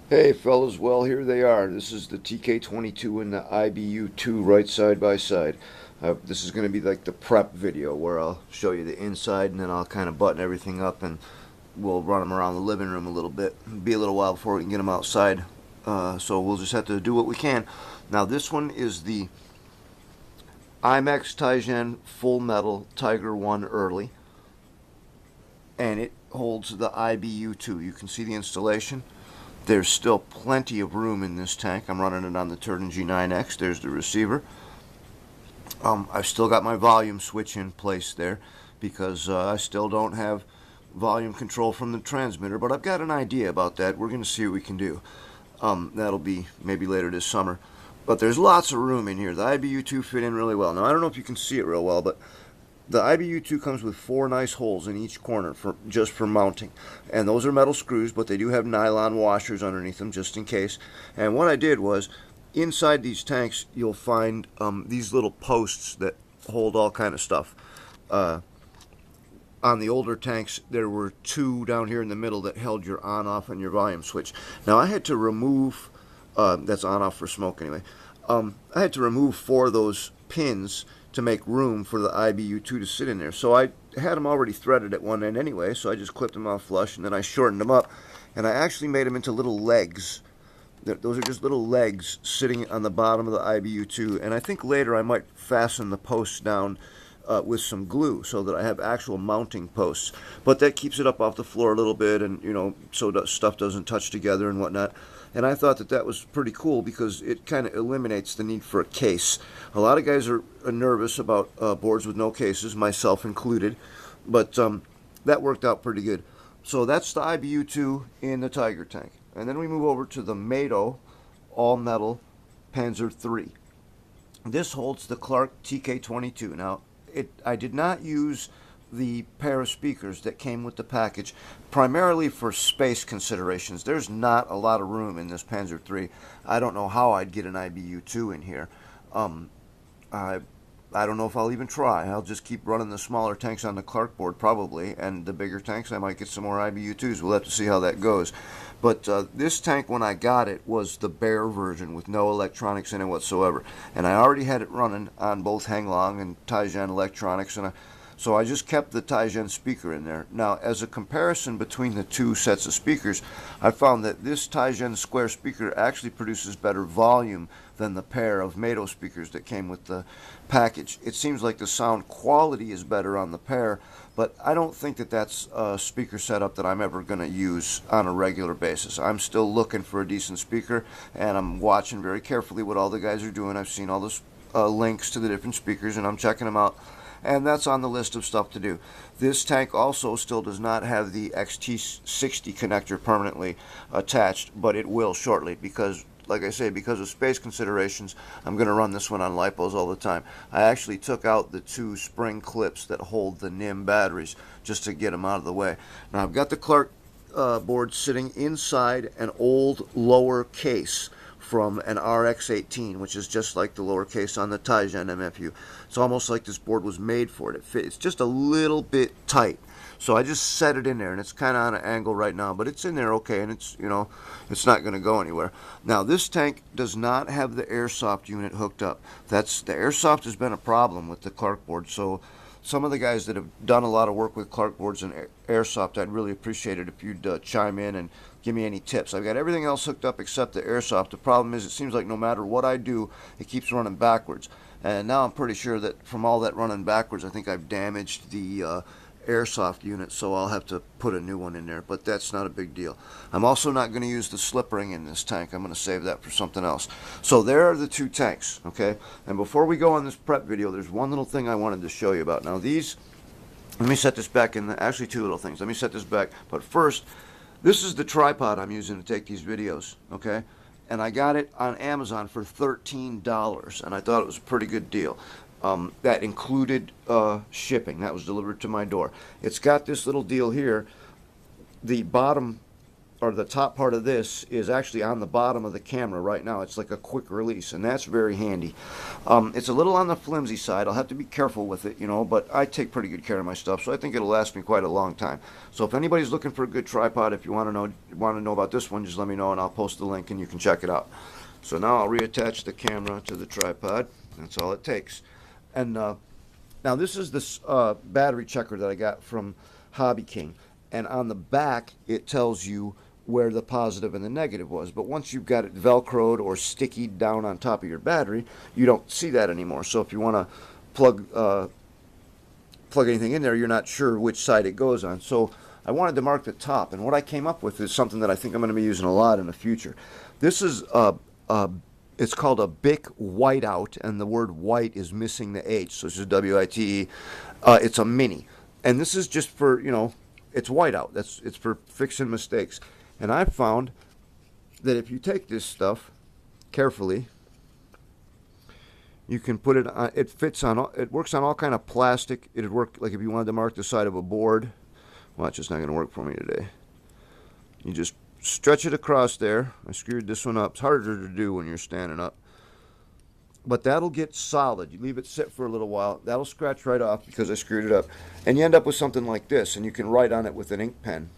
Hey fellas, well here they are. This is the TK22 and the IBU2 right side by side. This is going to be like the prep video where I'll show you the inside and then I'll kind of button everything up and we'll run them around the living room a little bit. It'll be a little while before we can get them outside, so we'll just have to do what we can. Now this one is the IMAX Tigen Full Metal Tiger 1 Early, and it holds the IBU2. You can see the installation. There's still plenty of room in this tank. I'm running it on the Turton G9X. There's the receiver. I've still got my volume switch in place there because I still don't have volume control from the transmitter, but I've got an idea about that. We're going to see what we can do. That'll be maybe later this summer. But there's lots of room in here. The IBU2 fit in really well. Now, I don't know if you can see it real well, but the IBU2 comes with 4 nice holes in each corner just for mounting. And those are metal screws, but they do have nylon washers underneath them just in case. And what I did was, inside these tanks, you'll find these little posts that hold all kind of stuff. On the older tanks, there were 2 down here in the middle that held your on-off and your volume switch. Now, I had to remove, that's on-off for smoke anyway, I had to remove 4 of those pins to make room for the IBU2 to sit in there. So I had them already threaded at one end anyway, so I just clipped them off flush, and then I shortened them up, and I actually made them into little legs. Those are just little legs sitting on the bottom of the IBU2, and I think later I might fasten the posts down with some glue so that I have actual mounting posts. But that keeps it up off the floor a little bit, and so that stuff doesn't touch together and whatnot. And I thought that that was pretty cool because it kind of eliminates the need for a case. A lot of guys are nervous about boards with no cases, myself included, but that worked out pretty good. So that's the IBU2 in the Tiger tank. And then we move over to the Mado all-metal Panzer III. This holds the Clark TK22. Now, I did not use the pair of speakers that came with the package, primarily for space considerations. There's not a lot of room in this Panzer III. I don't know how I'd get an IBU2 in here. I don't know if I'll even try. I'll just keep running the smaller tanks on the Clark board probably, and the bigger tanks I might get some more IBU2s. We'll have to see how that goes. But this tank, when I got it, was the bare version with no electronics in it whatsoever. And I already had it running on both Henglong and Tigen electronics, and so I just kept the Tigen speaker in there. Now, as a comparison between the 2 sets of speakers, I found that this Tigen square speaker actually produces better volume than the pair of Mado speakers that came with the package. It seems like the sound quality is better on the pair, but I don't think that that's a speaker setup that I'm ever going to use on a regular basis. I'm still looking for a decent speaker, and I'm watching very carefully what all the guys are doing. I've seen all those links to the different speakers, and I'm checking them out. And that's on the list of stuff to do. This tank also still does not have the XT60 connector permanently attached, but it will shortly because, like I say, because of space considerations, I'm going to run this one on LiPos all the time. I actually took out the 2 spring clips that hold the NIM batteries just to get them out of the way. Now, I've got the Clark board sitting inside an old lower case from an RX-18, which is just like the lower case on the Tigen MFU. It's almost like this board was made for it. It's just a little bit tight. So I just set it in there, and it's kind of on an angle right now, but it's in there okay, and it's not going to go anywhere. Now, this tank does not have the airsoft unit hooked up. The airsoft has been a problem with the Clark board, so some of the guys that have done a lot of work with Clark boards and airsoft, I'd really appreciate it if you'd chime in and give me any tips. I've got everything else hooked up except the airsoft. The problem is it seems like no matter what I do, it keeps running backwards. And now I'm pretty sure that from all that running backwards, I think I've damaged the airsoft unit, so I'll have to put a new one in there, but that's not a big deal. I'm also not going to use the slip ring in this tank. I'm going to save that for something else. So there are the 2 tanks, okay? And before we go on this prep video, there's one little thing I wanted to show you about. Now these, let me set this back in, actually 2 little things. Let me set this back, but first, this is the tripod I'm using to take these videos, okay? And I got it on Amazon for $13, and I thought it was a pretty good deal. That included shipping. That was delivered to my door. It's got this little deal here. The bottom or the top part of this is actually on the bottom of the camera right now. It's like a quick release, and that's very handy. It's a little on the flimsy side. I'll have to be careful with it, you know, but I take pretty good care of my stuff, so I think it'll last me quite a long time. So if anybody's looking for a good tripod, if you want to know about this one, just let me know and I'll post the link and you can check it out. So now I'll reattach the camera to the tripod. That's all it takes. And now this is this battery checker that I got from Hobby King. And on the back, it tells you where the positive and the negative was. But once you've got it velcroed or sticky down on top of your battery, you don't see that anymore. So if you want to plug anything in there, you're not sure which side it goes on. So I wanted to mark the top, and what I came up with is something that I think I'm going to be using a lot in the future. This is it's called a Bic Whiteout, and the word white is missing the H, so this is W-I-T-E. It's a mini, and this is just for, you know, it's whiteout. It's for fixing mistakes. And I've found that if you take this stuff carefully, you can put it on. It fits on. It works on all kind of plastic. It'd work like if you wanted to mark the side of a board. Well, it's just not going to work for me today. You just stretch it across there. I screwed this one up. It's harder to do when you're standing up, but that'll get solid. You leave it sit for a little while. That'll scratch right off because I screwed it up, and you end up with something like this, and you can write on it with an ink pen.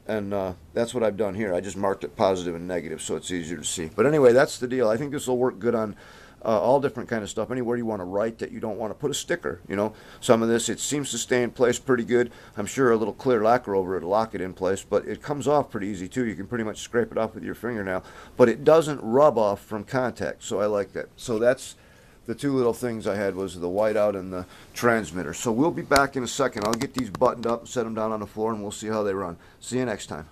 And that's what I've done here. I just marked it positive and negative so it's easier to see. But anyway, that's the deal. I think this will work good on all different kind of stuff. Anywhere you want to write that you don't want to put a sticker, you know. Some of this, it seems to stay in place pretty good. I'm sure a little clear lacquer over it will lock it in place, but it comes off pretty easy too. You can pretty much scrape it off with your fingernail, but it doesn't rub off from contact, so I like that. So that's the two little things I had, was the whiteout and the transmitter. So we'll be back in a second. I'll get these buttoned up and set them down on the floor, and we'll see how they run. See you next time.